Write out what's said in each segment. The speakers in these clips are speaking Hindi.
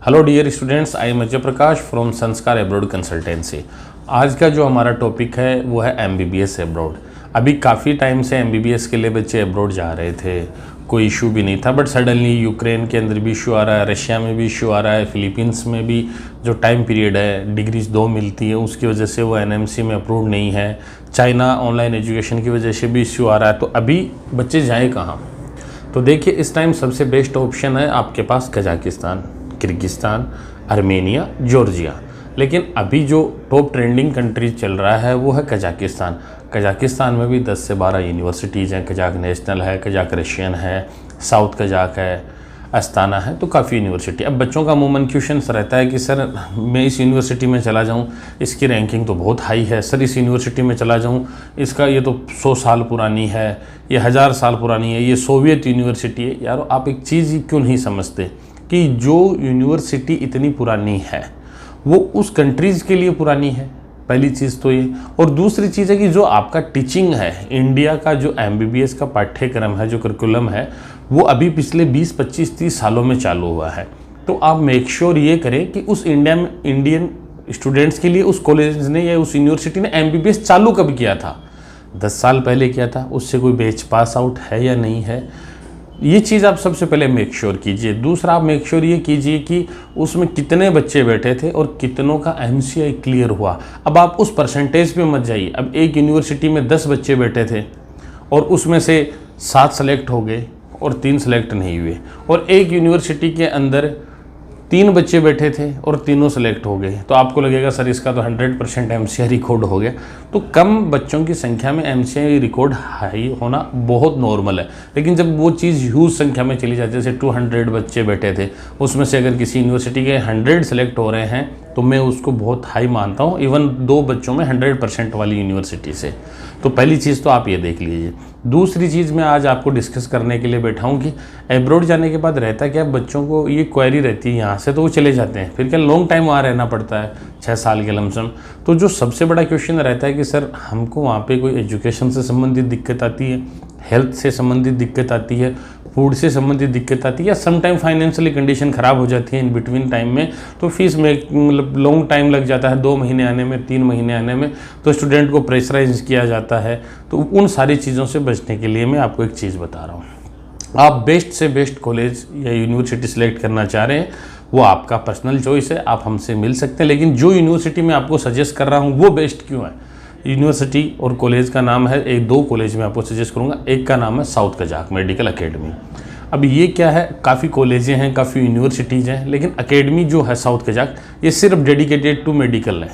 Hello dear students, I am Ajay Prakash from Sanskar abroad consultancy. आज का जो हमारा टॉपिक है वो है एमबीबीएस एब्रॉड। अभी काफ़ी टाइम से एमबीबीएस के लिए बच्चे एब्रॉड जा रहे थे, कोई इशू भी नहीं था, बट सडनली यूक्रेन के अंदर भी इशू आ रहा है, रशिया में भी इशू आ रहा है, फिलीपींस में भी जो टाइम पीरियड है डिग्रीज 2 मिलती है उसकी वजह से वो एनएमसी में अप्रूव नहीं है। चाइना ऑनलाइन एजुकेशन की वजह से भी इशू आ रहा है। तो अभी बच्चे जाएँ कहाँ? तो देखिए, इस टाइम सबसे बेस्ट ऑप्शन है आपके पास कजाकिस्तान, किर्गिस्तान, आर्मेनिया, जॉर्जिया। लेकिन अभी जो टॉप ट्रेंडिंग कंट्री चल रहा है वो है कजाकिस्तान। कजाकिस्तान में भी 10 से 12 यूनिवर्सिटीज़ हैं। कजाक नेशनल है, कजाक रशियन है, साउथ कजाक है, अस्ताना है, तो काफ़ी यूनिवर्सिटी। अब बच्चों का अमूमन क्वेश्चन रहता है कि सर मैं इस यूनिवर्सिटी में चला जाऊं, इसकी रैंकिंग तो बहुत हाई है, सर इस यूनिवर्सिटी में चला जाऊं, इसका ये तो 100 साल पुरानी है, ये 1000 साल पुरानी है, ये सोवियत यूनिवर्सिटी है। यार आप एक चीज़ क्यों नहीं समझते कि जो यूनिवर्सिटी इतनी पुरानी है वो उस कंट्रीज़ के लिए पुरानी है, पहली चीज़ तो ये। और दूसरी चीज़ है कि जो आपका टीचिंग है, इंडिया का जो एमबीबीएस का पाठ्यक्रम है, जो करिकुलम है, वो अभी पिछले 20, 25, 30 सालों में चालू हुआ है। तो आप मेक श्योर ये करें कि उस इंडियन स्टूडेंट्स के लिए उस कॉलेज ने या उस यूनिवर्सिटी ने एमबीबीएस चालू कब किया था? 10 साल पहले किया था। उससे कोई बैच पास आउट है या नहीं है, ये चीज़ आप सबसे पहले मेक श्योर कीजिए। दूसरा, आप मेक श्योर ये कीजिए कि उसमें कितने बच्चे बैठे थे और कितनों का एमसीआई क्लियर हुआ। अब आप उस परसेंटेज पे मत जाइए। अब एक यूनिवर्सिटी में 10 बच्चे बैठे थे और उसमें से 7 सेलेक्ट हो गए और 3 सेलेक्ट नहीं हुए, और एक यूनिवर्सिटी के अंदर 3 बच्चे बैठे थे और तीनों सेलेक्ट हो गए, तो आपको लगेगा सर इसका तो 100% एमसीआई रिकॉर्ड हो गया। तो कम बच्चों की संख्या में एमसीआई रिकॉर्ड हाई होना बहुत नॉर्मल है। लेकिन जब वो चीज़ ह्यूज संख्या में चली जाती है, जैसे 200 बच्चे बैठे थे, उसमें से अगर किसी यूनिवर्सिटी के 100 सेलेक्ट हो रहे हैं तो मैं उसको बहुत हाई मानता हूँ, इवन 2 बच्चों में 100% वाली यूनिवर्सिटी से। तो पहली चीज़ तो आप ये देख लीजिए। दूसरी चीज़ मैं आज आपको डिस्कस करने के लिए बैठा हूँ कि एब्रॉड जाने के बाद रहता क्या, बच्चों को ये क्वेरी रहती है यहाँ से तो वो चले जाते हैं, फिर क्या लॉन्ग टाइम वहाँ रहना पड़ता है, 6 साल के लमसम। तो जो सबसे बड़ा क्वेश्चन रहता है कि सर हमको वहाँ पे कोई एजुकेशन से संबंधित दिक्कत आती है, हेल्थ से संबंधित दिक्कत आती है, फूड से संबंधित दिक्कत आती है, या सम टाइम फाइनेंशियली कंडीशन ख़राब हो जाती है इन बिटवीन टाइम में, तो फीस में मतलब लॉन्ग टाइम लग जाता है, 2 महीने आने में, 3 महीने आने में, तो स्टूडेंट को प्रेशराइज किया जाता है। तो उन सारी चीज़ों से बचने के लिए मैं आपको एक चीज़ बता रहा हूँ। आप बेस्ट से बेस्ट कॉलेज या यूनिवर्सिटी सेलेक्ट करना चाह रहे हैं, वो आपका पर्सनल चॉइस है, आप हमसे मिल सकते हैं। लेकिन जो यूनिवर्सिटी मैं आपको सजेस्ट कर रहा हूँ वो बेस्ट क्यों है? यूनिवर्सिटी और कॉलेज का नाम है, एक 2 कॉलेज में आपको सजेस्ट करूँगा। एक का नाम है साउथ कजाक मेडिकल एकेडमी। अब ये क्या है, काफ़ी कॉलेजें हैं, काफ़ी यूनिवर्सिटीज़ हैं, लेकिन एकेडमी जो है साउथ कजाक, ये सिर्फ डेडिकेटेड टू मेडिकल है।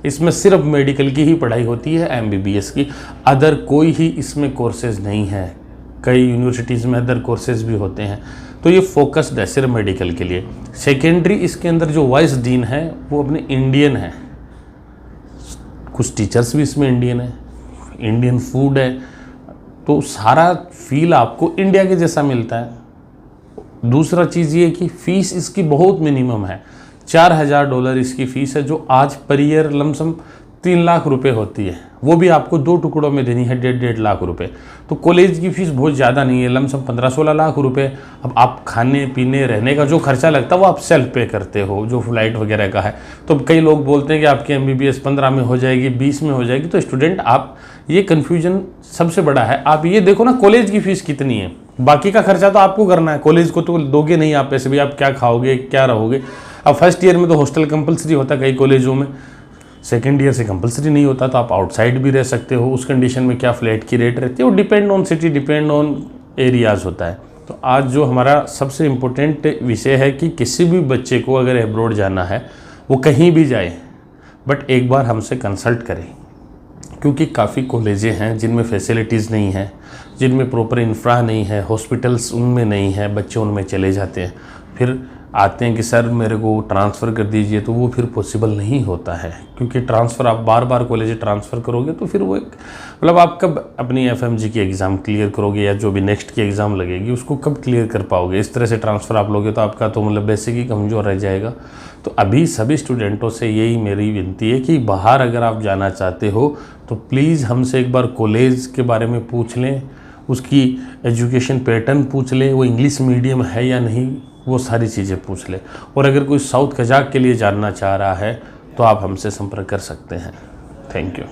इसमें सिर्फ मेडिकल की ही पढ़ाई होती है, एमबीबीएस की। अदर कोई ही इसमें कोर्सेज नहीं है। कई यूनिवर्सिटीज़ में अदर कोर्सेज भी होते हैं, तो ये फोकस्ड है सिर्फ मेडिकल के लिए। सेकेंडरी, इसके अंदर जो वाइस डीन है वो अपने इंडियन है, कुछ टीचर्स भी इसमें इंडियन है, इंडियन फूड है, तो सारा फील आपको इंडिया के जैसा मिलता है। दूसरा चीज़ ये कि फ़ीस इसकी बहुत मिनिमम है, $4000 इसकी फ़ीस है, जो आज पर ईयर लमसम 3 लाख रुपए होती है। वो भी आपको 2 टुकड़ों में देनी है, 1.5 लाख रुपए। तो कॉलेज की फ़ीस बहुत ज़्यादा नहीं है, लमसम 15-16 लाख रुपए। अब आप खाने पीने रहने का जो खर्चा लगता है वो आप सेल्फ पे करते हो, जो फ्लाइट वगैरह का है। तो कई लोग बोलते हैं कि आपकी एमबीबीएस 15 में हो जाएगी, 20 में हो जाएगी। तो स्टूडेंट, आप ये कन्फ्यूजन सबसे बड़ा है। आप ये देखो ना कॉलेज की फ़ीस कितनी है, बाकी का खर्चा तो आपको करना है, कॉलेज को तो दोगे नहीं आप पैसे भी, आप क्या खाओगे क्या रहोगे। अब फर्स्ट ईयर में तो हॉस्टल कंपलसरी होता है कई कॉलेजों में, सेकेंड ईयर से कंपलसरी नहीं होता, तो आप आउटसाइड भी रह सकते हो। उस कंडीशन में क्या फ्लैट की रेट रहती है, वो depend on city, depend on areas होता है। तो आज जो हमारा सबसे इम्पोर्टेंट विषय है कि किसी भी बच्चे को अगर एब्रॉड जाना है, वो कहीं भी जाए, बट एक बार हमसे कंसल्ट करें, क्योंकि काफ़ी कॉलेजें हैं जिनमें फैसिलिटीज़ नहीं है, जिनमें प्रॉपर इंफ्रा नहीं है, हॉस्पिटल्स उनमें नहीं है, बच्चे उनमें चले जाते हैं, फिर आते हैं कि सर मेरे को ट्रांसफ़र कर दीजिए, तो वो फिर पॉसिबल नहीं होता है। क्योंकि ट्रांसफ़र आप बार बार कॉलेज ट्रांसफ़र करोगे तो फिर वो एक मतलब आप कब अपनी एफएमजी की एग्ज़ाम क्लियर करोगे, या जो भी नेक्स्ट की एग्ज़ाम लगेगी उसको कब क्लियर कर पाओगे? इस तरह से ट्रांसफ़र आप लोगे तो आपका तो मतलब बेसिक ही कमज़ोर रह जाएगा। तो अभी सभी स्टूडेंटों से यही मेरी विनती है कि बाहर अगर आप जाना चाहते हो तो प्लीज़ हमसे एक बार कॉलेज के बारे में पूछ लें, उसकी एजुकेशन पैटर्न पूछ लें, वो इंग्लिश मीडियम है या नहीं, वो सारी चीज़ें पूछ ले। और अगर कोई साउथ कजाक के लिए जानना चाह रहा है तो आप हमसे संपर्क कर सकते हैं। Thank you.